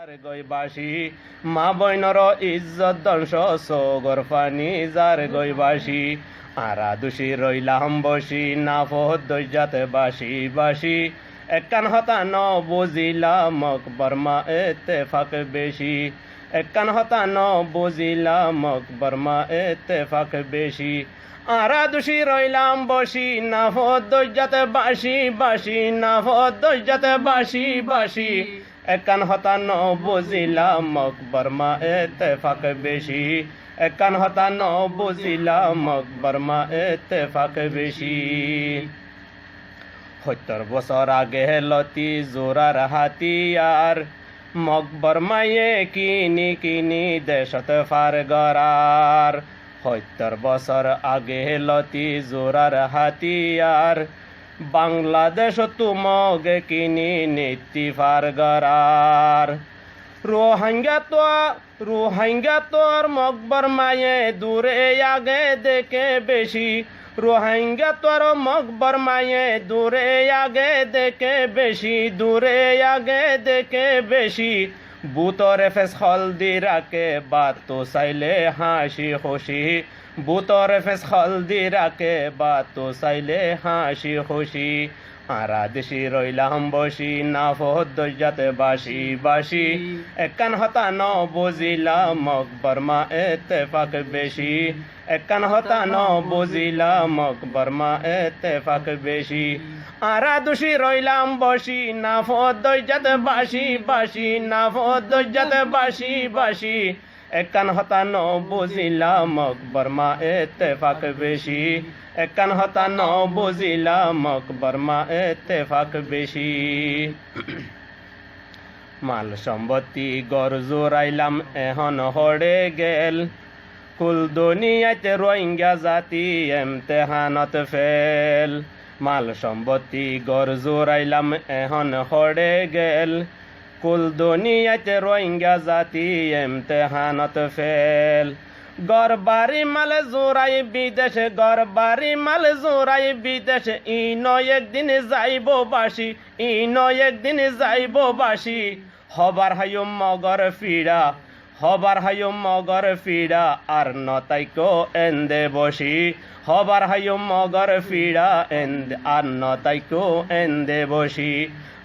যার গইবাসী মা বইনর ইজ্জত দংশ সগর ফানি যার গইবাসী আরা দোষী রইলাম বসি না ফহদ দৈজাতে বাসি বাসি একান হতা ন বুঝিলাম বর্মা এতেফাক বেশি একান হতা ন বুঝিলাম বর্মা এতেফাক বেশি আরা দোষী রইলাম বসি না ফহদ দৈজাতে বাসি বাসি না ফহদ দৈজাতে বাসি বাসি একান হতা ন বুঝিলাম বর্মা এতেফাক বেশি একান হতা ন বুঝিলাম বর্মা এতেফাক বেশি ৭০ বছর আগে লতি জোরার হাতিয়ার মগ বর্মায়ে কিনি কিনি দেশত ফার গরার ৭০ বছর আগে লতি জোরার হাতিয়ার বাংলাদেশ তুমগ কিনি নীতি ফার গরার রোহিঙ্গা তোর মগ বর্মায়ে দূরে আগে দেখে বেশি রোহিঙ্গা তোর মগ বর্মায়ে দূরে আগে দেখে বেশি দূরে আগে দেখে বেশি বুতরে ফেস হলদি রাখে বাত তো চাইলে হাসি খুশি বুতরে ফেস হলদি রাখে বাত তো চাইলে হাসি খুশি আরা দেশি রইলাম বসি না ফহদ দৈজাতে বাসি বাসি একান হতা ন বুঝিলাম বর্মা এতেফাক বেশি একান হতা ন বুঝিলাম বর্মা এতেফাক বেশি আরা দোষী রইলাম বসি না ফহদ দৈজাতে বাসি বাসি না ফহদ দৈজাতে বাসি বাসি একান হতা ন বুঝিলাম বর্মা এতেফাক বেশি একান হতা ন বুঝিলাম বর্মা এতেফাক বেশি মাল সম্পত্তি গড় জোরাইলাম এখন হড়ে গেল কুল দুনিয়াতে রোহিঙ্গা জাতি এমতেহানত ফেল মাল সম্পত্তি গড় জোরাইলাম এখন হড়ে গেল কুল দুনিয়াতে রোহিঙ্গা জাতি এমতেহানত ফেল গরবারি মাল জোরাই বিদেশে গরবারি মাল জোরাই বিদেশে নয় একদিন যাইব বাসি নয় একদিন যাইব বাসি হবার হায়ুম মগর ফিরা হবার হায়ুম মগর ফিরা আর নতাইকো এন্দে বসি হবার হায়ুম মগর ফিরা আর নতাইকো এন্দে বসি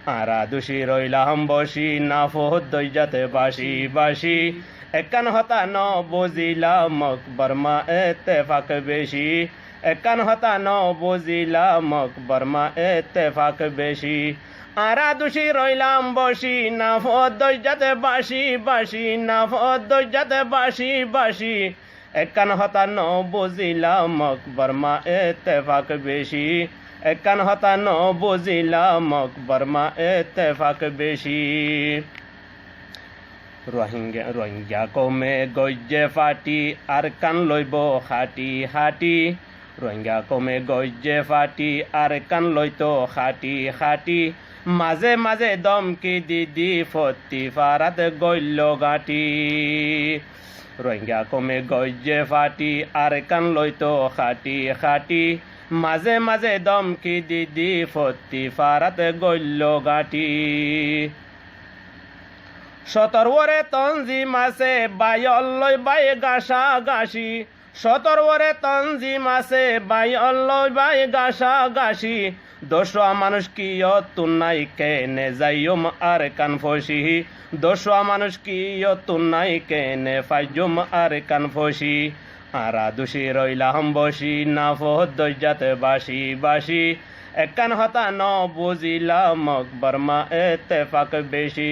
আরা দোষী রইলাম বসি না ফহদ দৈজাতে বাসি বাসি একান হতা ন বুঝিলাম বর্মা এতেফাক বেশি একান হতা ন বুঝিলাম বর্মা এতেফাক বেশি আরা দোষী রইলাম বসি না ফহদ দৈজাতে বাসি বাসি না ফহদ দৈজাতে বাসি বাসি একান হতা ন বুঝিলাম বর্মা এতেফাক বেশি একান হতা ন বুঝিলাম বর্মা এতেফাক বেশি রোহিঙ্গা কমে গজ্জে ফাটি আর কান লইব খাটি হাটি রোহিঙ্গা কমে গজ্জে ফাটি আর কান লইতো খাটি খাটি মাঝে মাঝে দমকি দিদি ফতি ফারাত গইল গাটি রোহিঙ্গা কমে গজ্জে ফাটি আর কান লইতো খাটি খাটি মাঝে মাঝে দমকি দিদি ফতি ফারাত গইল গাটি সতর্বরে তঞ্জিম আছে বাইল্লই বাই গাছা গাছি সতর্বরে তঞ্জিম আছে বাইল্লই বাই গাছা গাছি দোষা মানুষ কি তুনাই কেনে যাইম আর কান ফসি দোষা মানুষ কি তুনাই কেনে ফাইজুম আর কান ফসি আরা দোষী রইলাম বসি না ফহদ দৈজাতে বাসি বাসি একান হতা ন বুঝিলাম বর্মা এতেফাক বেশি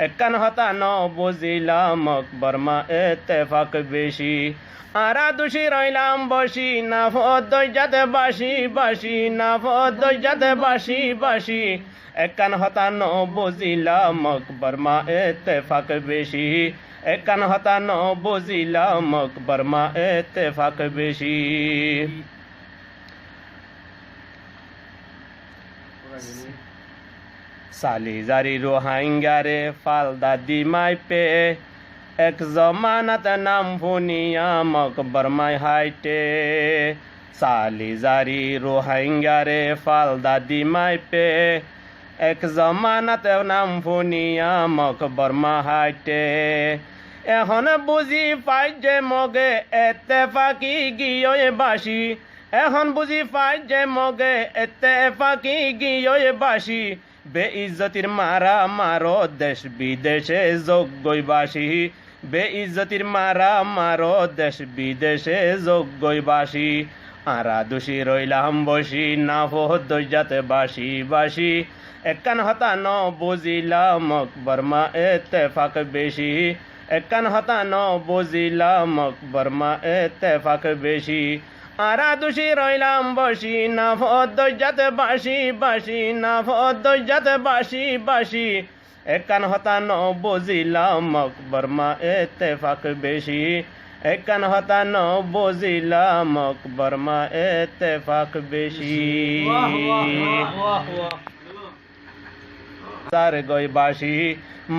একান হতা ন বুঝিলাম বর্মা এতেফাক বেশি আরা দোষী রইলাম বসি না ফহদ দৈজাতে বাসি বাসি না ফহদ দৈজাতে বাসি বাসি একান হতা ন বুঝিলাম বর্মা এতেফাক বেশি একান হতা ন বুঝিলাম বর্মা এতেফাক বেশি সালি জারি রোহিঙ্গারে ফালদা দিমাই পে এক জমানাত নাম ফুনিয়া মক বর্মাই হাইটে সালি জারি রোহিঙ্গারে ফালদা দিমাই পে এক জমানাতে নাম ফুনিয়া মকবর মাহাইটে এখন বুঝি পাই যে মগে এত্তেফাকি গিয়ে বাসি এখন বুঝি পাই যে মগে এত্তেফাকি গিয়ে বাসি বেইজ্জতির মারা মারো দেশ বিদেশে যোগ্যই বাসি বেইজ্জতির মারা মারো দেশ বিদেশে যোগ্যই বাসি আরা দোষী রইলাম বসি না ফোহদ্দজাতে বাসি বাসি একান হতা ন বুঝিলাম মকবর মা এত্তেফাক বেশি একান হতা ন বুঝিলাম মকবর মা এত্তেফাক বেশি আরা দোষী রইলাম বসি না ফোহদ্দজাতে বাসি বাসি না ফোহদ্দজাতে বাসি বাসি একান হতা ন বুঝিলাম মকবর মা এত্তেফাক বেশি একান হতা ন বুঝিলাম মকবর মা এত্তেফাক বেশি যার গই বাসি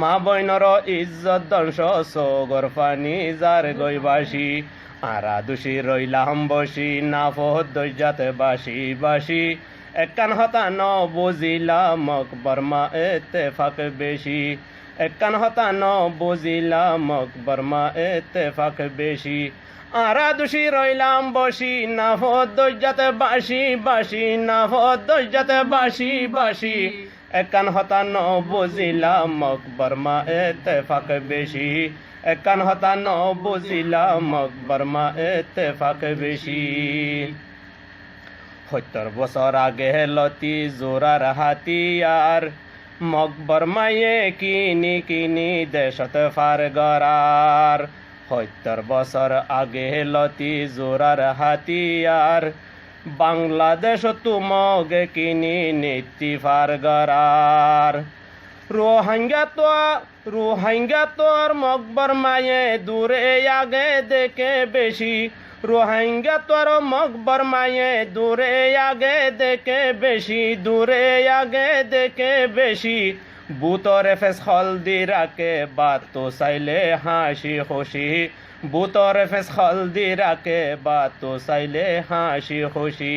মা বইনর ইজ্জত দংশ সগর পানি যার গই বাসি আরা দোষী রইলাম বসি না ফোহদ্দজাতে বাসি বাসি একান হতা ন বুঝিলাম মকবর মা এত্তেফাক বেশি একান হতা ন বুঝিলাম মকবর মা এত্তেফাক বেশি আরা দোষী রইলাম বসি না ফোহদ্দজাতে বাসি বাসি না ফোহদ্দজাতে বাসি বাসি একান হতা ন বুঝিলাম মকবর মা এত্তেফাক বেশি একান হতা ন বুঝিলাম মকবর মা এত্তেফাক বেশি ৭০ বছর আগে লতি জোরার হাতিয়ার মকবর মায়ে কিনি কিনি দেশত ফার গরার ৭০ বছর আগে লতি জোরার হাতিয়ার বাংলাদেশ তুমগে কিনি নীতি ফার গরার রোহিঙ্গা তোর মকবর মায়ে দূরে আগে দেখে বেশি রোহিঙ্গা তোর মকবর মায়ে দূরে আগে দেখে বেশি দূরে আগে দেখে বেশি বুতরে ফেস হলদি রাখে বাত তো চাইলে হাসি খুশি বুতরে ফেস হলদি রাখে বাত তো চাইলে হাসি খুশি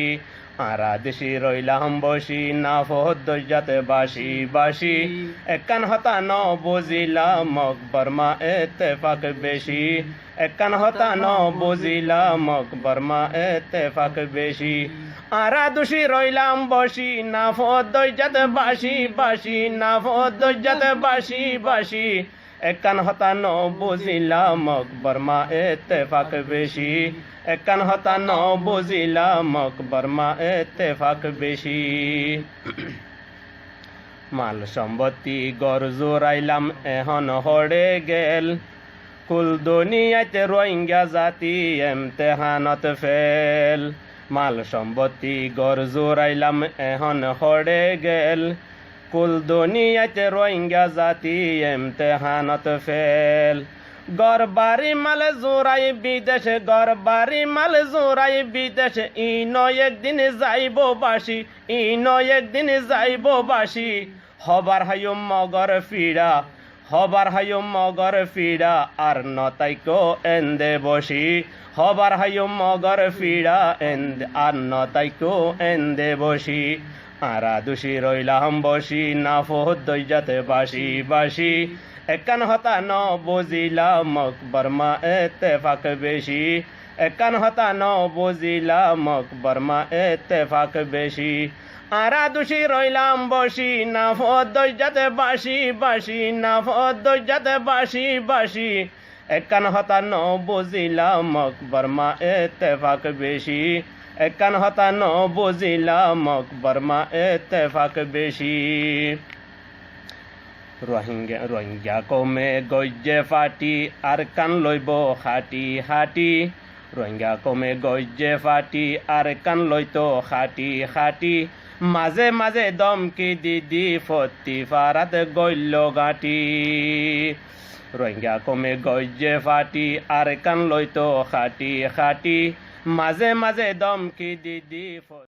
আরা দেশি রইলাম বসি না ফোহদ্দজাতে বাসি বাসি একান হতা ন বুঝিলাম মকবর মা এত্তেফাক বেশি একান হতা ন বুঝিলাম মকবর মা এত্তেফাক বেশি আরা দোষী রইলাম বসি না ফোহদ্দজাতে বাসি বাসি না ফোহদ্দজাতে বাসি বাসি একান হতা ন বুঝিলাম মকবর মা এত্তেফাক বেশি একান হতা ন বুঝিলাম মকবর মা এত্তেফাক বেশি মাল সম্পত্তি গর জোরাইলাম এখন হড়ে গেল কুল দুনিয়াতে রোহিঙ্গা জাতি এমতেহানত ফেল মাল সম্পত্তি গর জোরাইলাম এখন হড়ে গেল কুল দুনিয়াতে রোহিঙ্গা জাতি এমতেহানত ফেল গর বাড়ি মাল জোরাই বিদেশে গর বাড়ি মাল জোরাই বিদেশে ইনো একদিন যাইব বাসি ইনো একদিন যাইব বাসি হবার হায়ুম মগর ফিরা হবার হায়ুম মগর ফিরা আর নতাইকো এন্দে বসি হবার হায়ুম মগর ফিরা আর নতাইকো এন্দে বসি আরা দোষী রইলাম বসি না ফোহদ্দজাতে বাসি বাসি একান হতা ন বুঝিলাম মকবর মা এত্তেফাক বেশি একান হতা ন বুঝিলাম মকবর মা এত্তেফাক বেশি আরা দোষী রইলাম বসি না ফোহদ্দজাতে বাসি বাসি না ফোহদ্দজাতে বাসি বাসি একান হতা ন বুঝিলাম মকবর মা এত্তেফাক বেশি একান হতা ন বুঝিলাম মকবর মা এত্তেফাক বেশি রোহিঙ্গা কমে গজ্জে ফাটি আর কান লইব হাটি হাটি রোহিঙ্গা কমে গজ্জে ফাটি আর কান লইতো হাটি হাটি মাঝে মাঝে দমকি দিদি ফতি ফারাত গইল গাটি রোহিঙ্গা কমে গজ্জে ফাটি আর কান লইতো হাটি হাটি মাঝে মাঝে দমকি দিদি